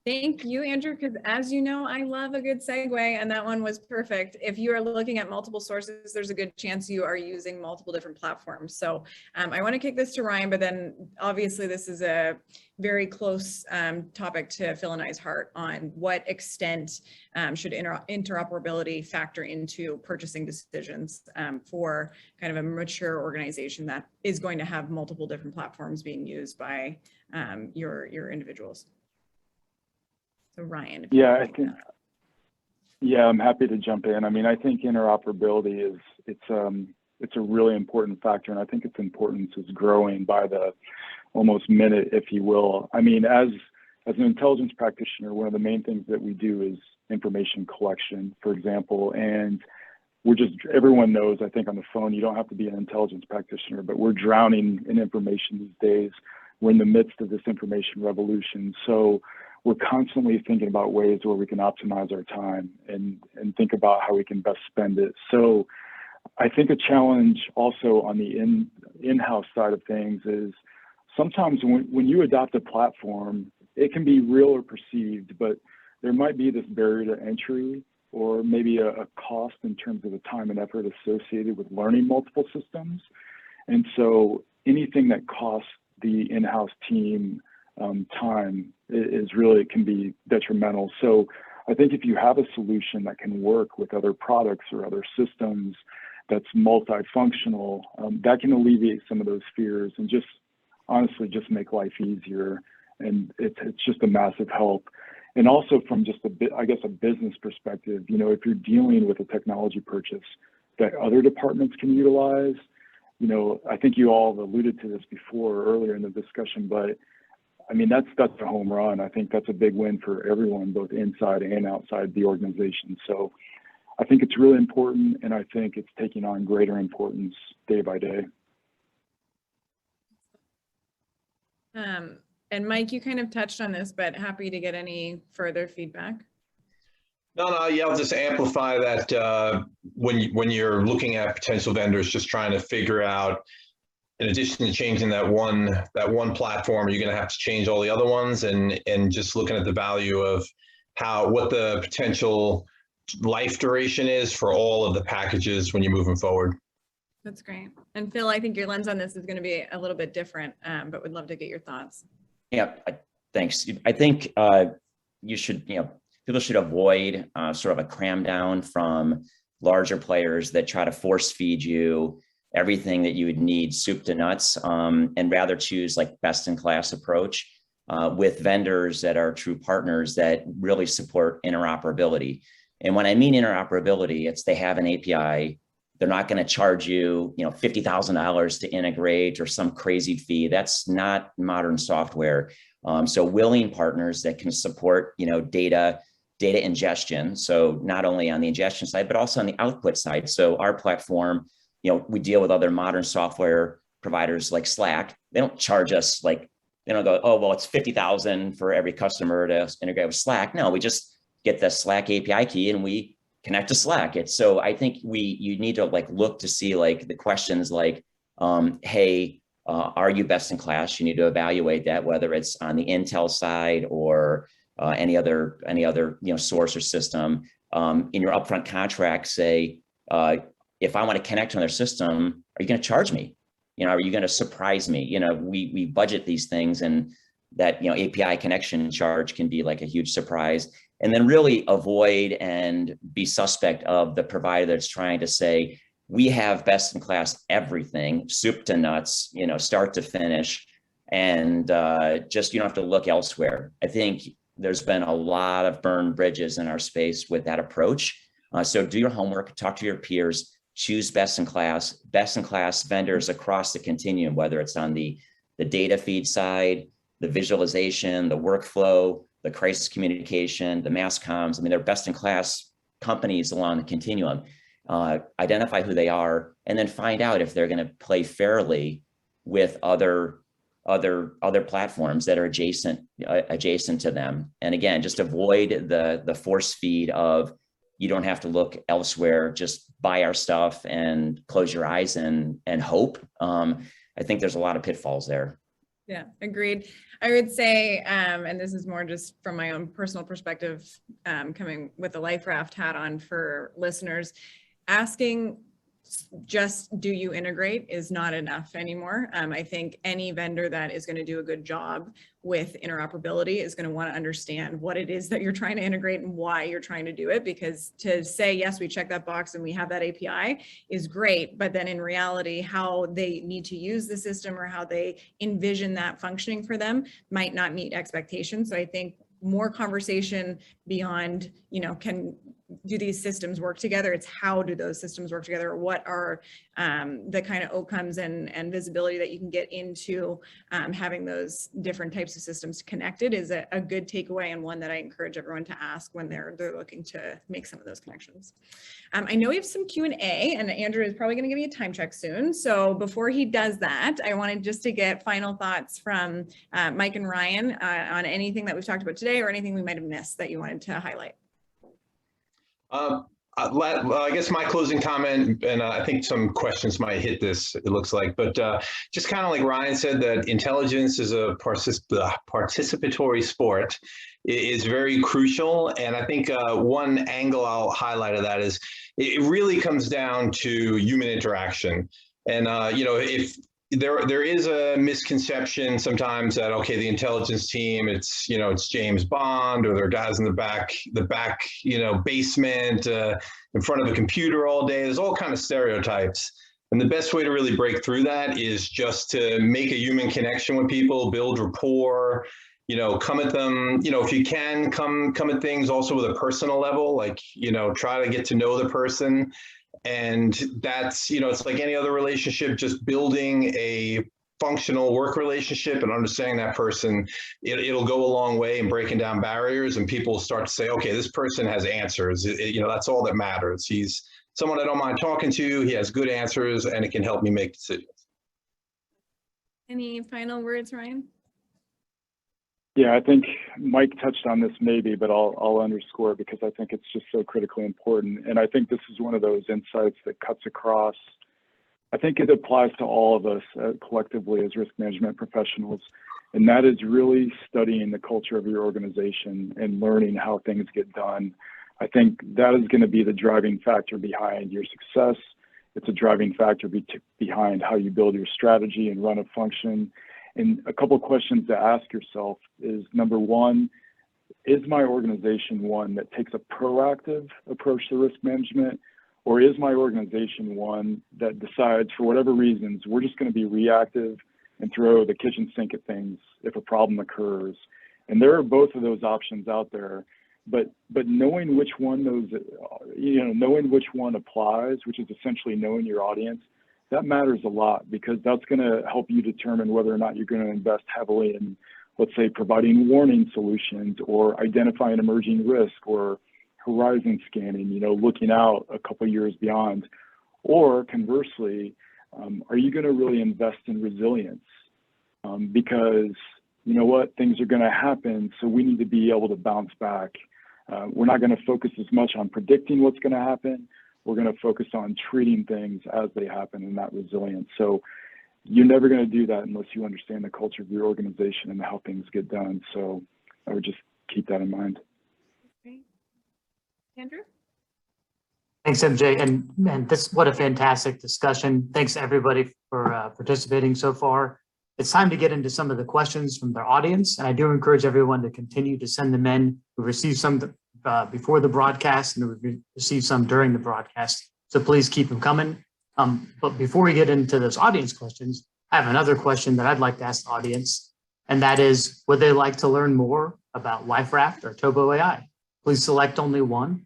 B: Thank you, Andrew, because as you know, I love a good segue, and that one was perfect. If you are looking at multiple sources, there's a good chance you are using multiple different platforms. So I want to kick this to Ryan, but then obviously this is a very close topic to Phil and I's heart on what extent should interoperability factor into purchasing decisions for kind of a mature organization that is going to have multiple different platforms being used by your individuals. So Ryan. If
C: Yeah, I think. Yeah, I'm happy to jump in. I mean, I think interoperability it's a really important factor, and I think its importance is growing by the almost minute, if you will. I mean, as an intelligence practitioner, one of the main things that we do is information collection, for example, and everyone knows, I think on the phone, you don't have to be an intelligence practitioner, but we're drowning in information these days. We're in the midst of this information revolution. So we're constantly thinking about ways where we can optimize our time and think about how we can best spend it. So I think a challenge also on the in-house side of things is sometimes when you adopt a platform, it can be real or perceived, but there might be this barrier to entry or maybe a cost in terms of the time and effort associated with learning multiple systems. And so anything that costs the in-house team time can be detrimental. So I think if you have a solution that can work with other products or other systems that's multifunctional, that can alleviate some of those fears and just honestly just make life easier. And it's just a massive help. And also from just a business perspective, you know, if you're dealing with a technology purchase that other departments can utilize, you know, I think you all alluded to this before earlier in the discussion, but I mean, that's a home run. I think that's a big win for everyone, both inside and outside the organization. So I think it's really important, and I think it's taking on greater importance day by day.
B: And Mike, you kind of touched on this, but happy to get any further feedback.
D: No, yeah, I'll just amplify that when you're looking at potential vendors, just trying to figure out, in addition to changing that one platform, you're going to have to change all the other ones, and just looking at the value of what the potential life duration is for all of the packages when you're moving forward.
B: That's great. And Phil, I think your lens on this is going to be a little bit different, but would love to get your thoughts.
E: Yeah, thanks. I think people should avoid sort of a cram down from larger players that try to force feed you everything that you would need, soup to nuts, and rather choose like best in class approach with vendors that are true partners that really support interoperability. And when I mean interoperability, it's they have an API. They're not going to charge you, $50,000 to integrate or some crazy fee. That's not modern software. So willing partners that can support, data ingestion. So not only on the ingestion side, but also on the output side. So our platform, we deal with other modern software providers like Slack. They don't charge us they don't go, oh, well, it's 50,000 for every customer to integrate with Slack. No, we just get the Slack API key and we connect to Slack. So I think you need to look to see the questions hey, are you best in class? You need to evaluate that, whether it's on the Intel side or any other source or system. In your upfront contract, say, if I want to connect to their system, are you going to charge me? Are you going to surprise me? We budget these things, and that API connection charge can be a huge surprise. And then really avoid and be suspect of the provider that's trying to say, we have best in class everything, soup to nuts, start to finish, and just you don't have to look elsewhere. I think there's been a lot of burned bridges in our space with that approach. So do your homework, talk to your peers, choose best in class vendors across the continuum, whether it's on the data feed side, the visualization, the workflow, the crisis communication, the mass comms. I mean, they're best in class companies along the continuum. Identify who they are, and then find out if they're going to play fairly with other platforms that are adjacent to them. And again, just avoid the force feed of, you don't have to look elsewhere, just buy our stuff and close your eyes and hope. I think there's a lot of pitfalls there.
B: Yeah, agreed. I would say, and this is more just from my own personal perspective, coming with the Life Raft hat on for listeners, asking just do you integrate is not enough anymore. I think any vendor that is going to do a good job with interoperability is going to want to understand what it is that you're trying to integrate and why you're trying to do it, because to say, yes, we check that box and we have that API is great, but then in reality, how they need to use the system or how they envision that functioning for them might not meet expectations. So I think more conversation beyond, do these systems work together? It's how do those systems work together? What are the kind of outcomes and visibility that you can get into having those different types of systems connected is a good takeaway, and one that I encourage everyone to ask when they're looking to make some of those connections. I know we have some Q&A, and Andrew is probably going to give me a time check soon. So before he does that, I wanted just to get final thoughts from Mike and Ryan on anything that we've talked about today or anything we might have missed that you wanted to highlight.
D: I guess my closing comment, and I think some questions might hit this, it looks like, but just kind of like Ryan said, that intelligence is a participatory sport is very crucial. And I think one angle I'll highlight of that is it really comes down to human interaction. And, if there is a misconception sometimes that, okay, the intelligence team, it's James Bond, or there are guys in the back, basement, in front of a computer all day. There's all kind of stereotypes. And the best way to really break through that is just to make a human connection with people, build rapport, come at them, if you can come at things also with a personal level, like, try to get to know the person. And that's, it's like any other relationship, just building a functional work relationship and understanding that person, it'll go a long way in breaking down barriers, and people start to say, okay, this person has answers. That's all that matters. He's someone I don't mind talking to. He has good answers, and it can help me make decisions.
B: Any final words, Ryan?
C: Yeah, I think Mike touched on this maybe, but I'll underscore it because I think it's just so critically important. And I think this is one of those insights that cuts across. I think it applies to all of us collectively as risk management professionals. And that is really studying the culture of your organization and learning how things get done. I think that is going to be the driving factor behind your success. It's a driving factor behind how you build your strategy and run a function. And a couple of questions to ask yourself is, number one, is my organization one that takes a proactive approach to risk management? Or is my organization one that decides, for whatever reasons, we're just going to be reactive and throw the kitchen sink at things if a problem occurs? And there are both of those options out there. But knowing which one knowing which one applies, which is essentially knowing your audience, that matters a lot, because that's going to help you determine whether or not you're going to invest heavily in, let's say, providing warning solutions or identifying emerging risk or horizon scanning, looking out a couple of years beyond. Or conversely, are you going to really invest in resilience? Because things are going to happen, so we need to be able to bounce back. We're not going to focus as much on predicting what's going to happen. We're going to focus on treating things as they happen and not resilience. So you're never going to do that unless you understand the culture of your organization and how things get done. So I would just keep that in mind.
B: Great. Andrew?
A: Thanks, MJ. And what a fantastic discussion. Thanks everybody for participating so far. It's time to get into some of the questions from their audience. And I do encourage everyone to continue to send them in. We received some before the broadcast, and we received some during the broadcast. So please keep them coming. But before we get into those audience questions, I have another question that I'd like to ask the audience. And that is, would they like to learn more about LifeRaft or Topo AI? Please select only one.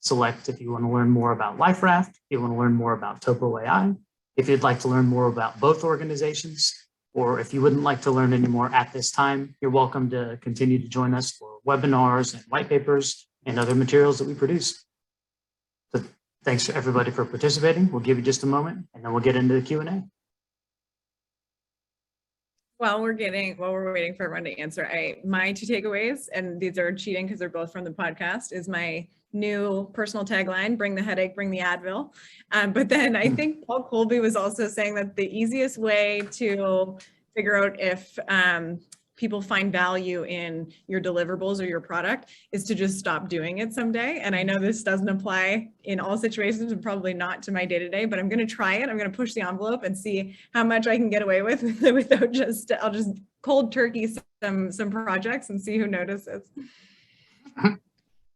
A: Select if you want to learn more about LifeRaft, if you want to learn more about Topo AI, if you'd like to learn more about both organizations, or if you wouldn't like to learn any more at this time, you're welcome to continue to join us for webinars and white papers and other materials that we produce. So thanks to everybody for participating. We'll give you just a moment, and then we'll get into the Q&A.
B: While we're waiting for everyone to answer, my two takeaways, and these are cheating because they're both from the podcast, is my new personal tagline: bring the headache, bring the Advil. But then I think Paul Colby was also saying that the easiest way to figure out if people find value in your deliverables or your product is to just stop doing it someday. And I know this doesn't apply in all situations and probably not to my day-to-day, but I'm going to try it. I'm going to push the envelope and see how much I can get away with without I'll just cold turkey some projects and see who notices.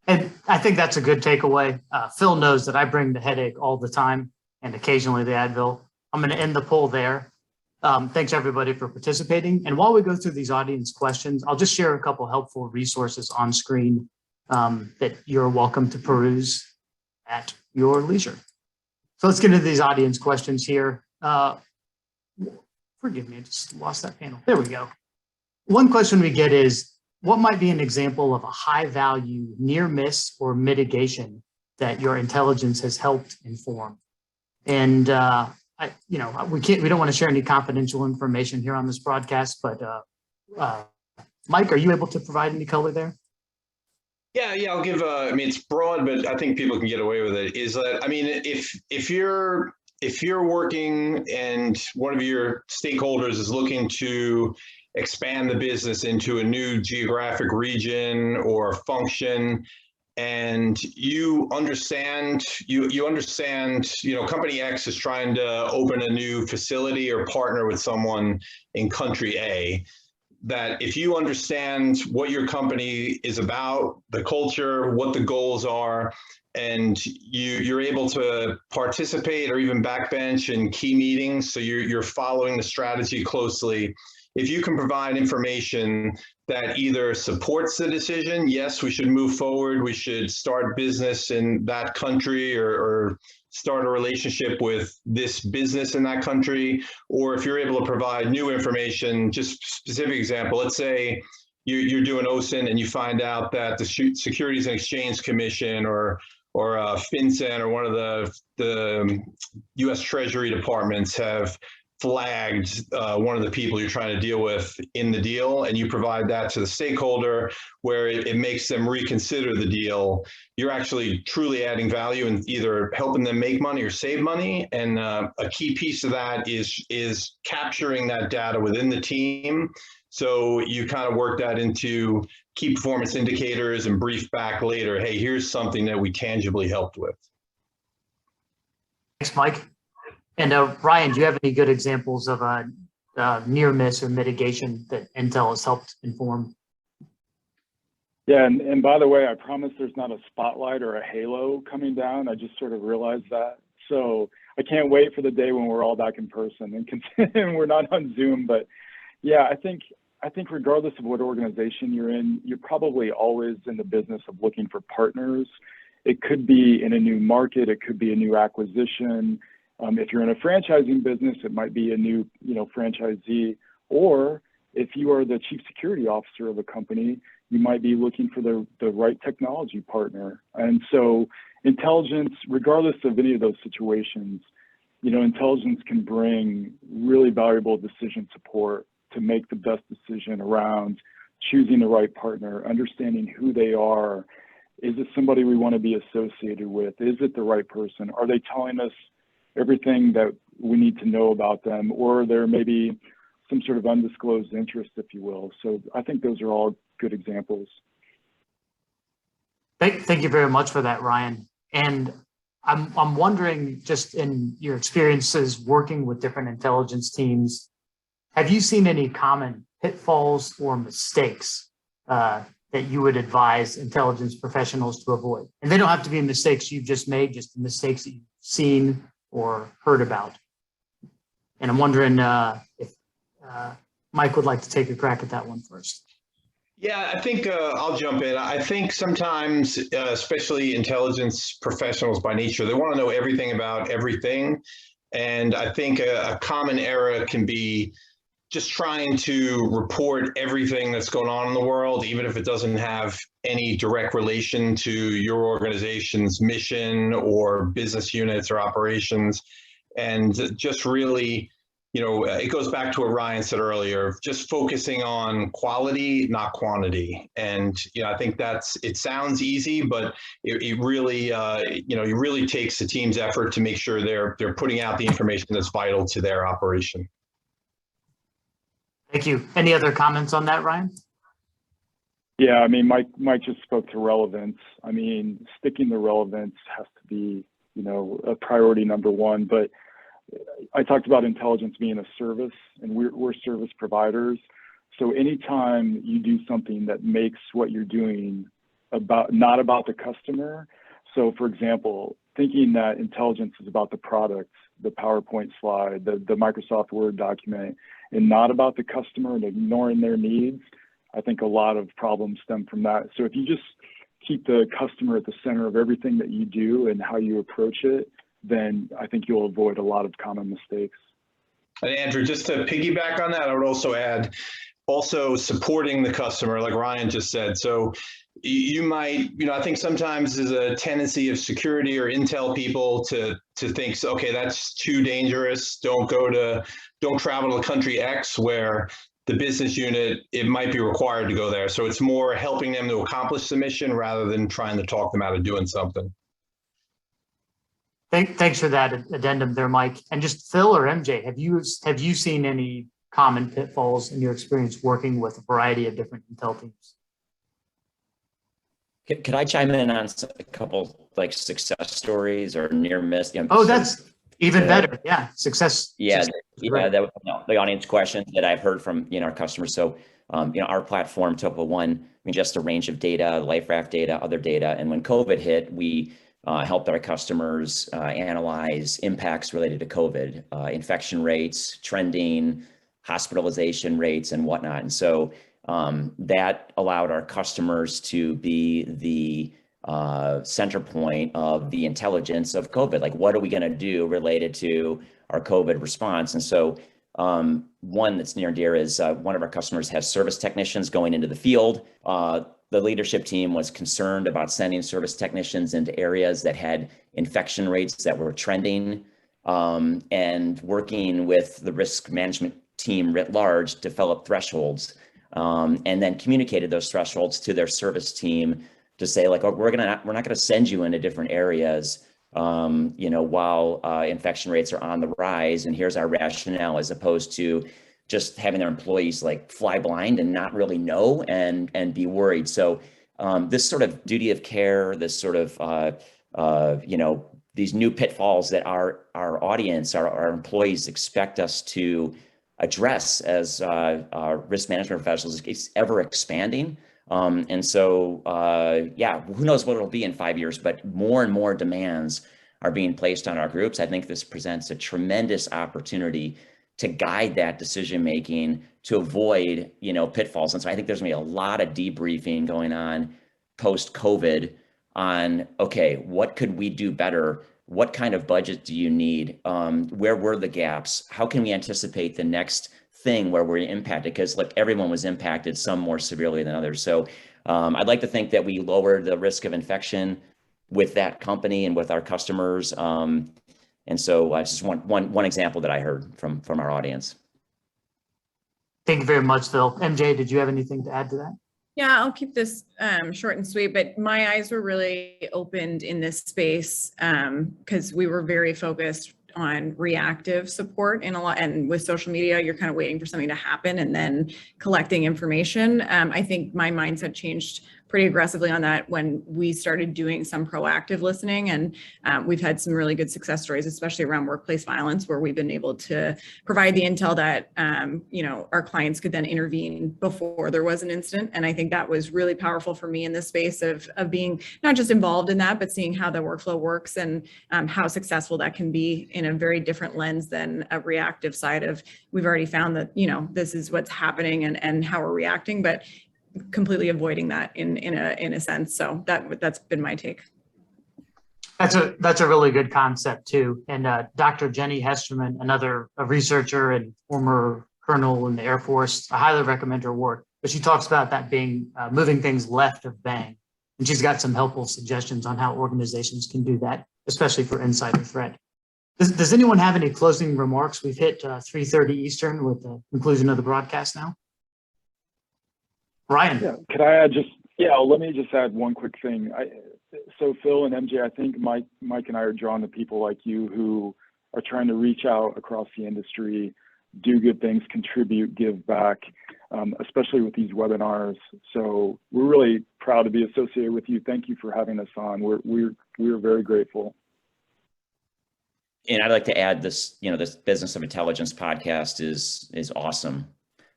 A: And I think that's a good takeaway. Phil knows that I bring the headache all the time and occasionally the Advil. I'm going to end the poll there. Thanks everybody for participating. And while we go through these audience questions, I'll just share a couple helpful resources on screen that you're welcome to peruse at your leisure. So let's get into these audience questions here. Forgive me, I just lost that panel. There we go. One question we get is, what might be an example of a high value near miss or mitigation that your intelligence has helped inform? And we don't want to share any confidential information here on this broadcast, but Mike, are you able to provide any color there?
D: Yeah, I'll give, it's broad, but I think people can get away with it, is that, if you're working and one of your stakeholders is looking to expand the business into a new geographic region or function, and you understand, company X is trying to open a new facility or partner with someone in country A, that if you understand what your company is about, the culture, what the goals are, and you're able to participate or even backbench in key meetings, so you're following the strategy closely. If you can provide information that either supports the decision, yes, we should move forward, we should start business in that country or start a relationship with this business in that country, or if you're able to provide new information, just specific example, let's say you're doing OSINT and you find out that the Securities and Exchange Commission or FinCEN or one of the US Treasury departments have flagged one of the people you're trying to deal with in the deal, and you provide that to the stakeholder where it makes them reconsider the deal, you're actually truly adding value and either helping them make money or save money. And a key piece of that is capturing that data within the team. So you kind of work that into key performance indicators and brief back later, hey, here's something that we tangibly helped with.
A: Thanks, Mike. And Ryan, do you have any good examples of a near miss or mitigation that Intel has helped inform?
C: Yeah, and by the way, I promise there's not a spotlight or a halo coming down. I just sort of realized that. So I can't wait for the day when we're all back in person and we're not on Zoom. But yeah, I think regardless of what organization you're in, you're probably always in the business of looking for partners. It could be in a new market, it could be a new acquisition. If you're in a franchising business, it might be a new, franchisee, or if you are the chief security officer of a company, you might be looking for the right technology partner. And so intelligence, regardless of any of those situations, intelligence can bring really valuable decision support to make the best decision around choosing the right partner, understanding who they are. Is it somebody we want to be associated with? Is it the right person? Are they telling us everything that we need to know about them, or there may be some sort of undisclosed interest, if you will. So I think those are all good examples.
A: Thank you very much for that, Ryan. And I'm wondering, just in your experiences working with different intelligence teams, have you seen any common pitfalls or mistakes that you would advise intelligence professionals to avoid? And they don't have to be mistakes you've just made, just mistakes that you've seen or heard about. And I'm wondering if Mike would like to take a crack at that one first.
D: Yeah, I think I'll jump in. I think sometimes, especially intelligence professionals by nature, they want to know everything about everything. And I think a common error can be just trying to report everything that's going on in the world, even if it doesn't have any direct relation to your organization's mission or business units or operations. And just really, it goes back to what Ryan said earlier, just focusing on quality, not quantity. And, I think it sounds easy, but it really, it really takes the team's effort to make sure they're putting out the information that's vital to their operation.
A: Thank you. Any other comments on that, Ryan?
C: Yeah, I mean, Mike just spoke to relevance. I mean, sticking to relevance has to be, a priority number one. But I talked about intelligence being a service, and we're service providers. So anytime you do something that makes what you're doing not about the customer. So for example, thinking that intelligence is about the product, the PowerPoint slide, the Microsoft Word document, and not about the customer and ignoring their needs, I think a lot of problems stem from that. So if you just keep the customer at the center of everything that you do and how you approach it, then I think you'll avoid a lot of common mistakes.
D: And Andrew, just to piggyback on that, I would also add supporting the customer, like Ryan just said. So you might, I think sometimes there's a tendency of security or intel people to think, okay, that's too dangerous. Don't travel to country X where the business unit, it might be required to go there. So it's more helping them to accomplish the mission rather than trying to talk them out of doing something.
A: Thanks for that addendum there, Mike. And just Phil or MJ, have you seen any common pitfalls in your experience working with a variety of different intel teams?
E: Could I chime in on a couple like success stories or near miss?
A: That's even better. Yeah, success.
E: The audience questions that I've heard from our customers. So our platform Topo One, just a range of data, LifeRaft data, other data, and when COVID hit, we helped our customers analyze impacts related to COVID, infection rates, trending, hospitalization rates, and whatnot. And so that allowed our customers to be the center point of the intelligence of COVID. Like, what are we going to do related to our COVID response? And so one that's near and dear is one of our customers has service technicians going into the field. The leadership team was concerned about sending service technicians into areas that had infection rates that were trending, and working with the risk management team writ large, develop thresholds, and then communicated those thresholds to their service team to say, like, oh, we're not going to send you into different areas, while infection rates are on the rise, and here's our rationale, as opposed to just having their employees like fly blind and not really know and be worried. So this sort of duty of care, this sort of these new pitfalls that our audience, our employees expect us to address as risk management professionals, is ever expanding. And so, who knows what it'll be in 5 years, but more and more demands are being placed on our groups. I think this presents a tremendous opportunity to guide that decision-making to avoid, pitfalls. And so I think there's gonna be a lot of debriefing going on post-COVID on, okay, what could we do better? What kind of budget do you need? Where were the gaps? How can we anticipate the next thing where we're impacted? Because everyone was impacted, some more severely than others. So I'd like to think that we lowered the risk of infection with that company and with our customers. And so just one example that I heard from our audience.
A: Thank you very much, Phil. MJ, did you have anything to add to that?
B: Yeah, I'll keep this short and sweet, but my eyes were really opened in this space because we were very focused on reactive support in a lot, and with social media, you're kind of waiting for something to happen and then collecting information. I think my mindset changed pretty aggressively on that when we started doing some proactive listening, and we've had some really good success stories, especially around workplace violence, where we've been able to provide the intel that our clients could then intervene before there was an incident. And I think that was really powerful for me in this space of being not just involved in that, but seeing how the workflow works and how successful that can be in a very different lens than a reactive side of, we've already found that this is what's happening and how we're reacting, but completely avoiding that in a sense. So that's been my take.
A: That's a really good concept too. And Dr. Jenny Hesterman, another researcher and former colonel in the Air Force, I highly recommend her work. But she talks about that being moving things left of bang, and she's got some helpful suggestions on how organizations can do that, especially for insider threat. Does anyone have any closing remarks? We've hit 3:30 Eastern with the conclusion of the broadcast now. Ryan.
C: Yeah, could I add let me just add one quick thing. So Phil and MJ, I think Mike and I are drawn to people like you who are trying to reach out across the industry, do good things, contribute, give back, especially with these webinars. So we're really proud to be associated with you. Thank you for having us on. We're very grateful.
E: And I'd like to add this, this Business of Intelligence podcast is awesome.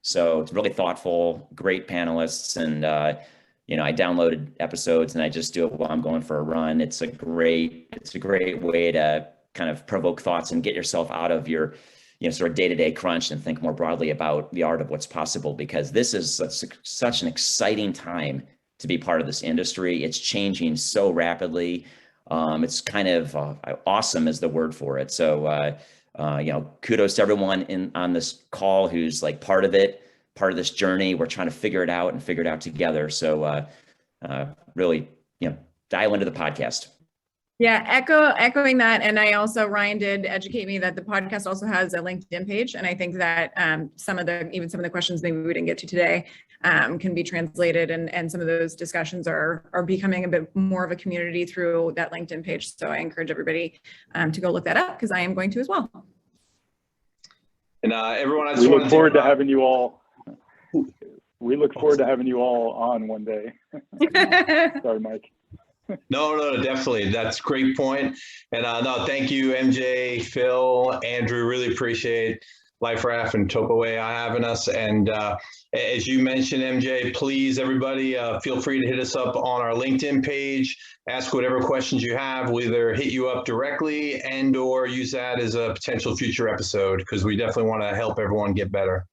E: So it's really thoughtful, great panelists. And, I downloaded episodes and I just do it while I'm going for a run. It's a great way to kind of provoke thoughts and get yourself out of your, sort of day-to-day crunch and think more broadly about the art of what's possible, because this is such an exciting time to be part of this industry. It's changing so rapidly. It's kind of awesome is the word for it. So, kudos to everyone on this call who's like part of this journey. We're trying to figure it out together. So really, dial into the podcast.
B: Yeah, echoing that. And Ryan did educate me that the podcast also has a LinkedIn page. And I think that some of the questions maybe we didn't get to today can be translated, and some of those discussions are becoming a bit more of a community through that LinkedIn page. So I encourage everybody to go look that up, because I am going to as well.
D: And everyone,
C: we look forward to having you all. We look forward to having you all on one day. Sorry, Mike.
D: No, definitely. That's a great point. And no, thank you, MJ, Phil, Andrew. Really appreciate LifeRaft and Topo AI having us. And as you mentioned, MJ, please, everybody, feel free to hit us up on our LinkedIn page. Ask whatever questions you have. We'll either hit you up directly or use that as a potential future episode, because we definitely want to help everyone get better.